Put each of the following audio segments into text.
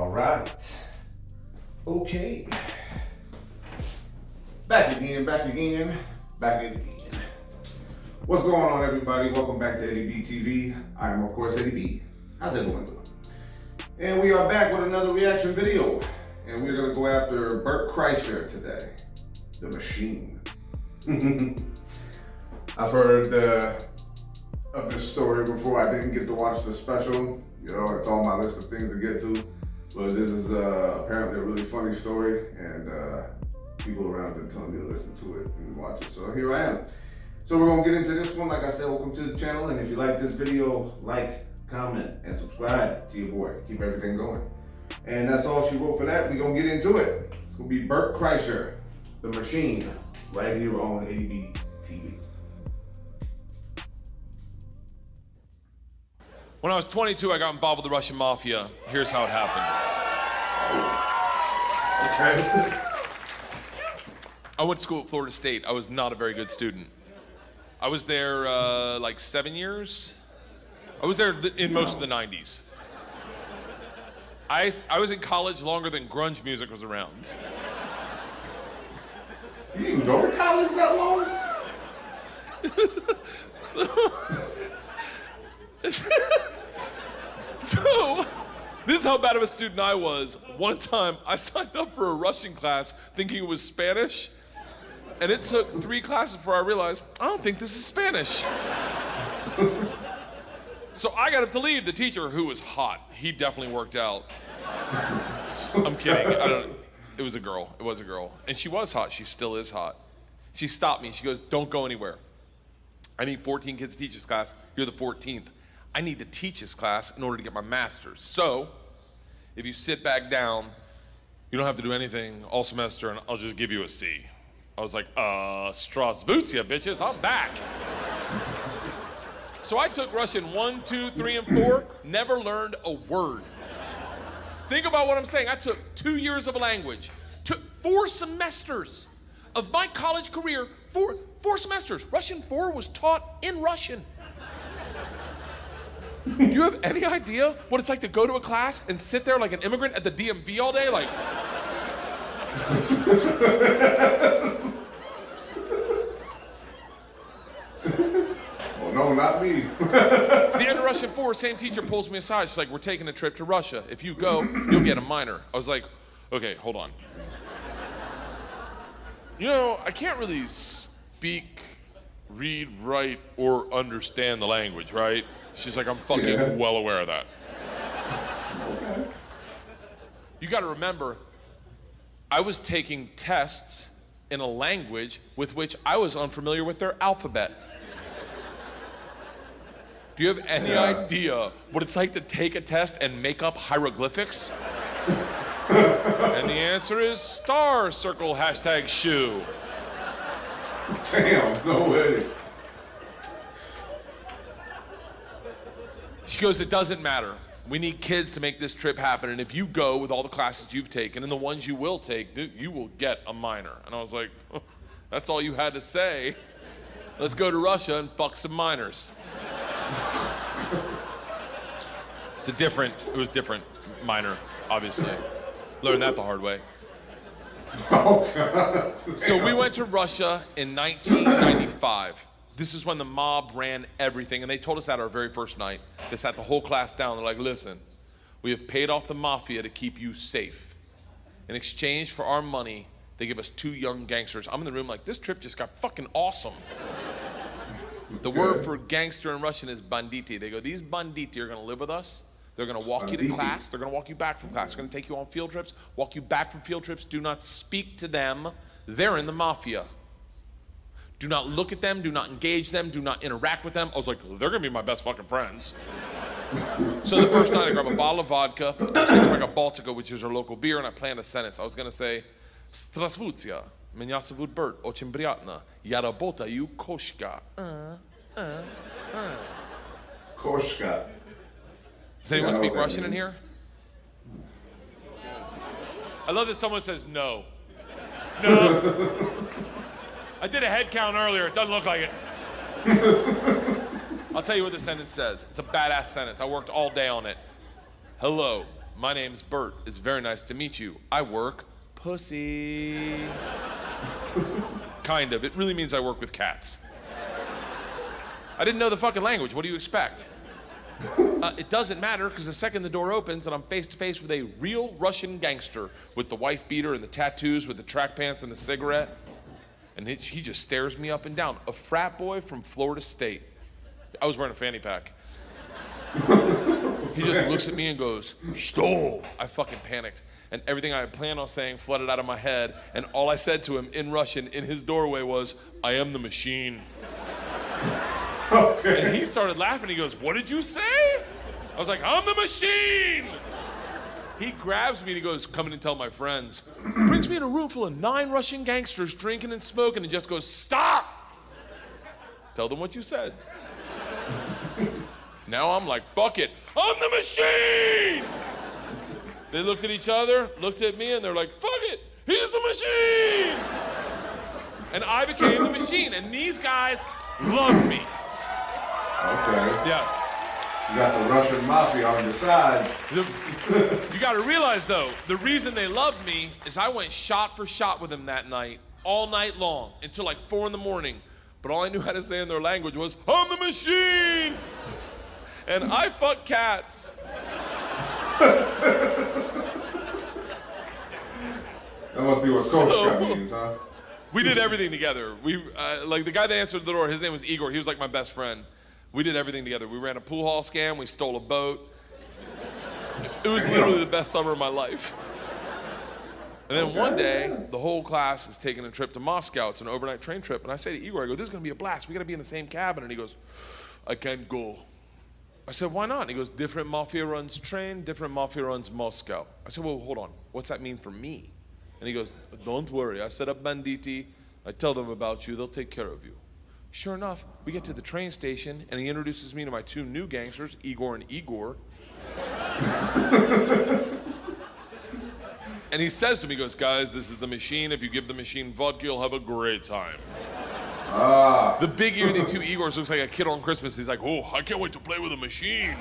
All right. Okay. Back again. What's going on, everybody? Welcome back to Eddie B TV. I am, of course, Eddie B. How's everyone doing? And we are back with another reaction video. And we're going to go after Bert Kreischer today. The Machine. I've heard of this story before. I didn't get to watch the special. You know, it's on my list of things to get to. But this is apparently a really funny story. And people around have been telling me to listen to it and watch it. So here I am. So we're going to get into this one. Like I said, welcome to the channel. And if you like this video, like, comment, and subscribe to your boy. Keep everything going. And that's all she wrote for that. We're going to get into it. It's going to be Bert Kreischer, The Machine, right here on Eddie B TV. When I was 22, I got involved with the Russian Mafia. Here's how it happened. Okay. I went to school at Florida State. I was not a very good student. I was there like 7 years. I was there in most of the 90s. I was in college longer than grunge music was around. You didn't go to college that long? So, this is how bad of a student I was. One time, I signed up for a Russian class thinking it was Spanish, and it took 3 classes before I realized, I don't think this is Spanish. So I got up to leave. The teacher, who was hot, he definitely worked out. I'm kidding. It was a girl. It was a girl. And she was hot. She still is hot. She stopped me. She goes, don't go anywhere. I need 14 kids to teach this class. You're the 14th. I need to teach this class in order to get my master's. So, if you sit back down, you don't have to do anything all semester, and I'll just give you a C. I was like, Strasvutia, bitches, I'm back. So I took Russian 1, 2, 3, and 4, never learned a word. Think about what I'm saying. I took 2 years of a language, took 4 semesters of my college career, 4 semesters. Russian 4 was taught in Russian. Do you have any idea what it's like to go to a class and sit there like an immigrant at the DMV all day? Like, Oh, no, not me. the end of Russian 4, same teacher pulls me aside. She's like, we're taking a trip to Russia. If you go, you'll get a minor. I was like, okay, hold on. You know, I can't really speak, read, write, or understand the language, right? She's like, I'm fucking well aware of that. Okay. You gotta remember, I was taking tests in a language with which I was unfamiliar with their alphabet. Do you have any idea what it's like to take a test and make up hieroglyphics? And the answer is star, circle, hashtag shoe. Damn, no way. She goes, it doesn't matter. We need kids to make this trip happen, and if you go with all the classes you've taken and the ones you will take, dude, you will get a minor. And I was like, oh, that's all you had to say. Let's go to Russia and fuck some minors. It was different minor, obviously. Learned that the hard way. Oh, God. So we went to Russia in 1995. This is when the mob ran everything, and they told us that our very first night. They sat the whole class down. They're like, listen, we have paid off the Mafia to keep you safe. In exchange for our money, they give us 2 young gangsters. I'm in the room like, this trip just got fucking awesome. The word for gangster in Russian is banditi. They go, these banditi are gonna live with us. They're gonna walk you to class. They're gonna walk you back from class. They're gonna take you on field trips, walk you back from field trips. Do not speak to them. They're in the Mafia. Do not look at them, do not engage them, do not interact with them. I was like, they're gonna be my best fucking friends. So the first night I grabbed a bottle of vodka, I said like a Baltica, which is our local beer, and I planned a sentence. I was gonna say, Strasvutia, меня зовут Bert, очень приятно, я работаю кошка. Koshka. Does anyone speak Russian in here? I love that someone says no. No. I did a head count earlier. It doesn't look like it. I'll tell you what the sentence says. It's a badass sentence. I worked all day on it. Hello, my name's Bert. It's very nice to meet you. I work pussy. Kind of. It really means I work with cats. I didn't know the fucking language. What do you expect? It doesn't matter, because the second the door opens and I'm face to face with a real Russian gangster with the wife beater and the tattoos with the track pants and the cigarette, and he just stares me up and down. A frat boy from Florida State. I was wearing a fanny pack. He just looks at me and goes, "Stole." I fucking panicked. And everything I had planned on saying flooded out of my head. And all I said to him in Russian in his doorway was, "I am the machine." Okay. And he started laughing. He goes, "What did you say?" I was like, "I'm the machine." He grabs me and he goes, "Come in and tell my friends." Brings me in a room full of 9 Russian gangsters drinking and smoking and just goes, "Stop. Tell them what you said." Now I'm like, fuck it. I'm the machine. They looked at each other, looked at me, and they're like, fuck it. He's the machine. And I became the machine. And these guys loved me. Okay. Yes. You got the Russian Mafia on your side. You got to realize, though, the reason they loved me is I went shot for shot with them that night, all night long, until like 4 a.m. But all I knew how to say in their language was, "I'm the machine." And I fuck cats. That must be what Koshka means, huh? We did everything together. We like the guy that answered the door, his name was Igor. He was like my best friend. We did everything together. We ran a pool hall scam. We stole a boat. It was literally the best summer of my life. And then one day, the whole class is taking a trip to Moscow. It's an overnight train trip. And I say to Igor, I go, "This is going to be a blast. We got to be in the same cabin." And he goes, "I can't go." I said, "Why not?" And he goes, "Different mafia runs train, different mafia runs Moscow." I said, "Well, hold on. What's that mean for me?" And he goes, "Don't worry. I set up banditti. I tell them about you. They'll take care of you." Sure enough, we get to the train station, and he introduces me to my 2 new gangsters, Igor and Igor. And he says to me, he goes, "Guys, this is the machine. If you give the machine vodka, you'll have a great time." The big ear, 2 Igors looks like a kid on Christmas. He's like, "Oh, I can't wait to play with a machine."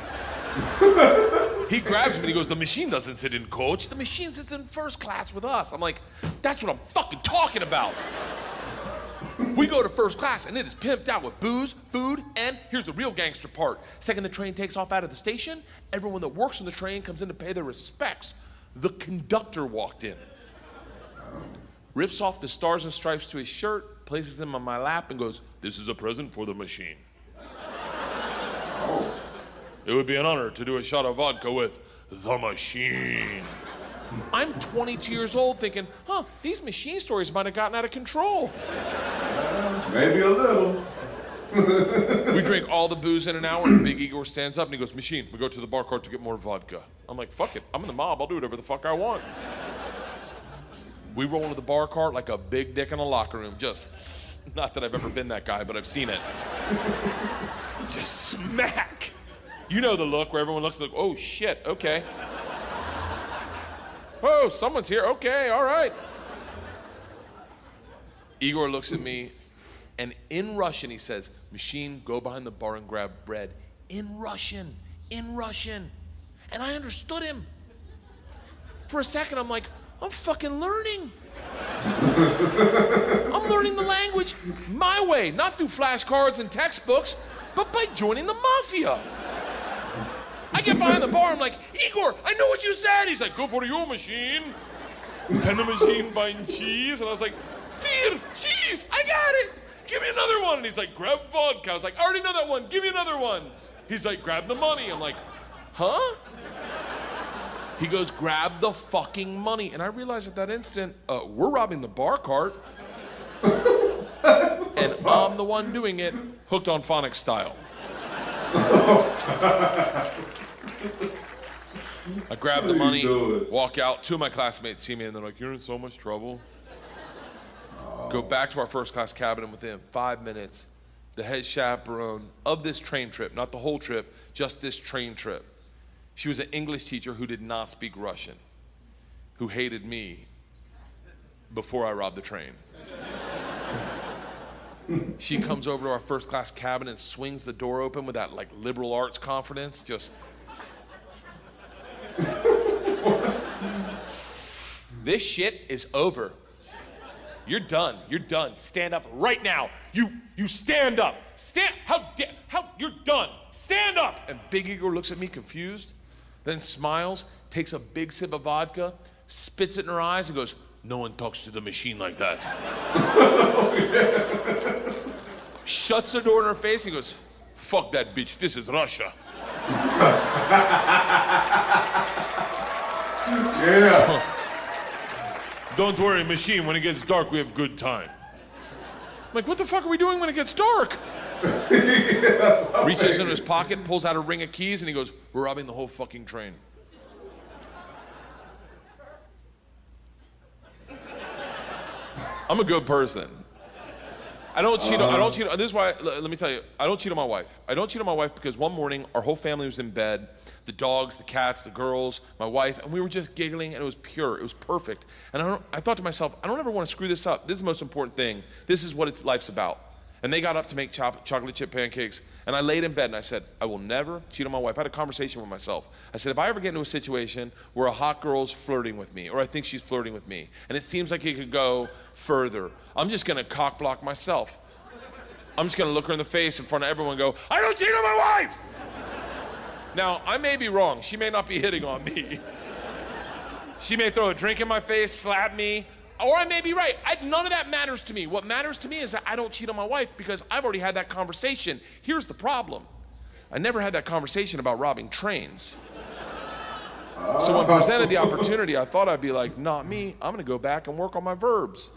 He grabs me and he goes, "The machine doesn't sit in coach. The machine sits in first class with us." I'm like, "That's what I'm fucking talking about." We go to first class and it is pimped out with booze, food, and here's the real gangster part. Second the train takes off out of the station, everyone that works on the train comes in to pay their respects. The conductor walked in. Rips off the stars and stripes to his shirt, places them on my lap, and goes, "This is a present for the machine." It would be an honor to do a shot of vodka with the machine. I'm 22 years old thinking, these machine stories might have gotten out of control. Maybe a little. We drink all the booze in an hour, and Big Igor stands up and he goes, "Machine, we go to the bar cart to get more vodka." I'm like, fuck it, I'm in the mob, I'll do whatever the fuck I want. We roll into the bar cart like a big dick in a locker room. Just, not that I've ever been that guy, but I've seen it. Just smack. You know the look where everyone looks like, "Oh shit, okay. Oh, someone's here, okay, all right." Igor looks at me, and in Russian he says, "Machine, go behind the bar and grab bread." In Russian. And I understood him. For a second, I'm like, I'm fucking learning. I'm learning the language my way, not through flashcards and textbooks, but by joining the Mafia. I get behind the bar, I'm like, "Igor, I know what you said." He's like, "Go for your machine. Can the machine find cheese?" And I was like, "Sir, cheese, I got it. Give me another one." And he's like, "Grab vodka." I was like, "I already know that one, give me another one." He's like, "Grab the money." I'm like, "Huh?" He goes, "Grab the fucking money." And I realized at that instant, we're robbing the bar cart. And I'm the one doing it, hooked on phonics style. I grab the money, walk out. 2 of my classmates see me and they're like, "You're in so much trouble." Go back to our first class cabin, and within 5 minutes, the head chaperone of this train trip, not the whole trip, just this train trip, she was an English teacher who did not speak Russian, who hated me before I robbed the train. She comes over to our first class cabin and swings the door open with that like liberal arts confidence, just. this shit is over. You're done. You're done. Stand up right now. You stand up. You're done. Stand up. And Big Igor looks at me confused, then smiles, takes a big sip of vodka, spits it in her eyes, and goes, "No one talks to the machine like that." Shuts the door in her face and goes, "Fuck that bitch. This is Russia." Yeah. "Don't worry, machine. When it gets dark, we have good time." I'm like, what the fuck are we doing when it gets dark? Reaches into his pocket, pulls out a ring of keys, and he goes, "We're robbing the whole fucking train." I'm a good person. I don't cheat. This is why. Let me tell you. I don't cheat on my wife. I don't cheat on my wife because one morning our whole family was in bed, the dogs, the cats, the girls, my wife, and we were just giggling, and it was pure. It was perfect. And I thought to myself, I don't ever want to screw this up. This is the most important thing. This is what life's about. And they got up to make chocolate chip pancakes, and I laid in bed and I said, I will never cheat on my wife. I had a conversation with myself. I said, if I ever get into a situation where a hot girl's flirting with me, or I think she's flirting with me, and it seems like it could go further, I'm just gonna cock block myself. I'm just gonna look her in the face in front of everyone and go, I don't cheat on my wife! Now, I may be wrong. She may not be hitting on me. She may throw a drink in my face, slap me, or I may be right. None of that matters to me. What matters to me is that I don't cheat on my wife because I've already had that conversation. Here's the problem. I never had that conversation about robbing trains. So when presented the opportunity, I thought I'd be like, not me. I'm gonna go back and work on my verbs.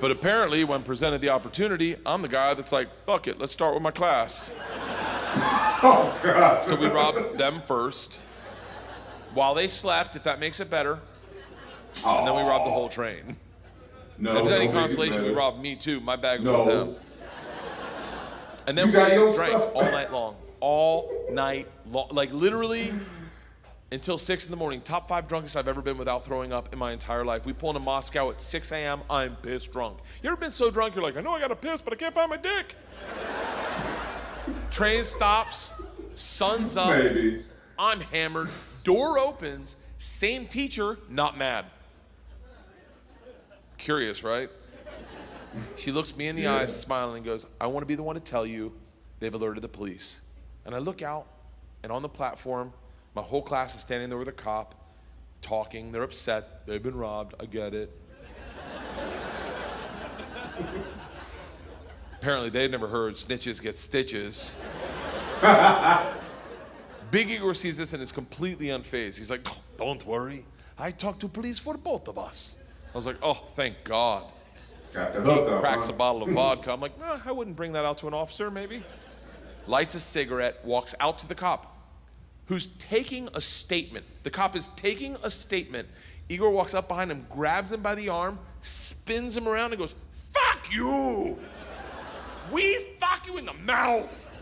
But apparently, when presented the opportunity, I'm the guy that's like, fuck it, let's start with my class. Oh, God. So we robbed them first, while they slept, if that makes it better. And then we robbed the whole train. No, if there's any don't make it consolation, we better. robbed me too. My bag was No. with them. And then You got we your drank stuff all back. night long. All night long. Like literally until 6 in the morning. Top 5 drunkest I've ever been without throwing up in my entire life. We pull into Moscow at 6 a.m. I'm pissed drunk. You ever been so drunk you're like, I know I gotta piss, but I can't find my dick? Train stops, sun's up. Maybe. I'm hammered. Door opens. Same teacher, not mad. Curious, right? She looks me in the eyes, smiling, and goes, I want to be the one to tell you they've alerted the police. And I look out, and on the platform, my whole class is standing there with a cop, talking. They're upset. They've been robbed. I get it. Apparently, they'd never heard snitches get stitches. Big Igor sees this and is completely unfazed. He's like, oh, don't worry. I talked to police for both of us. I was like, oh, thank God. Got the hook up, Cracks huh? a bottle of vodka. I'm like, I wouldn't bring that out to an officer, maybe. Lights a cigarette, walks out to the cop, who's taking a statement. The cop is taking a statement. Igor walks up behind him, grabs him by the arm, spins him around, and goes, fuck you! We fuck you in the mouth!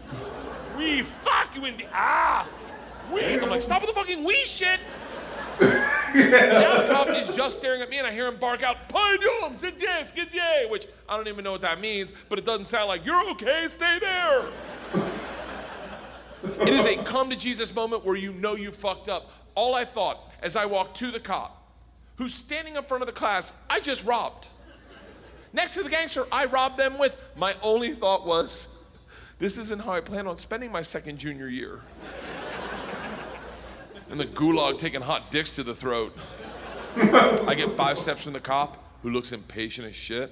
We fuck you in the ass! I'm like, stop with the fucking we shit! Now the cop is just staring at me and I hear him bark out, Pardon, zidye, which I don't even know what that means, but it doesn't sound like, you're okay, stay there. It is a come to Jesus moment where you know you fucked up. All I thought as I walked to the cop, who's standing in front of the class I just robbed. Next to the gangster I robbed them with, my only thought was, this isn't how I plan on spending my second junior year. And the gulag taking hot dicks to the throat. I get 5 steps from the cop, who looks impatient as shit.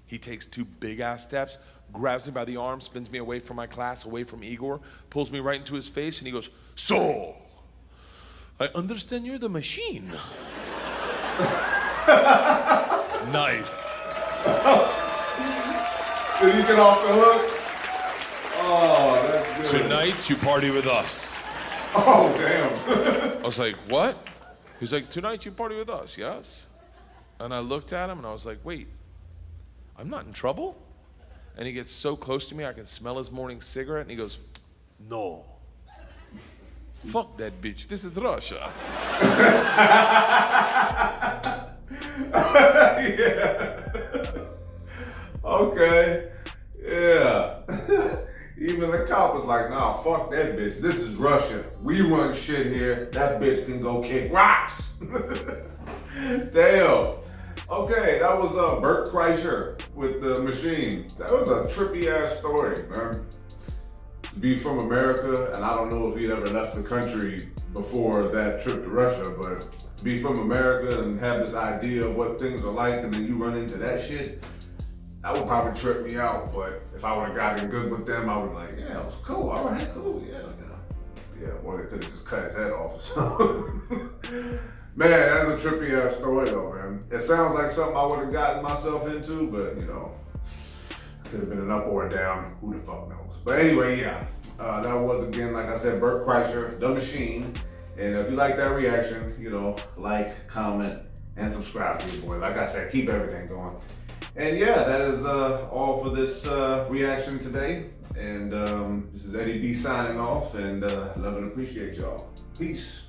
He takes 2 big ass steps, grabs me by the arm, spins me away from my class, away from Igor, pulls me right into his face, and he goes, so, I understand you're the machine. Nice. Did he get off the hook? Oh, that's good. Tonight you party with us. Oh, damn. I was like, what? He's like, tonight you party with us, yes? And I looked at him and I was like, wait, I'm not in trouble? And he gets so close to me I can smell his morning cigarette and he goes, no. Fuck that bitch, this is Russia. Yeah. Okay. Yeah. Even the cop was like, nah, fuck that bitch. This is Russia. We run shit here. That bitch can go kick rocks. Damn. Okay, that was Bert Kreischer with The Machine. That was a trippy ass story, man. To be from America, and I don't know if he'd ever left the country before that trip to Russia, but to be from America and have this idea of what things are like, and then you run into that shit, that would probably trip me out. But if I would have gotten good with them, I would be like, yeah, it was cool. All right, cool. Yeah, or they could have just cut his head off or something. Man, that's a trippy ass story though, man. It sounds like something I would have gotten myself into, but you know, could have been an up or a down. Who the fuck knows? But anyway, yeah, that was again, like I said, Bert Kreischer, The Machine. And if you like that reaction, you know, like, comment, and subscribe to your boy. Like I said, keep everything going. And yeah, that is all for this reaction today. And this is Eddie B signing off, and love and appreciate y'all. Peace.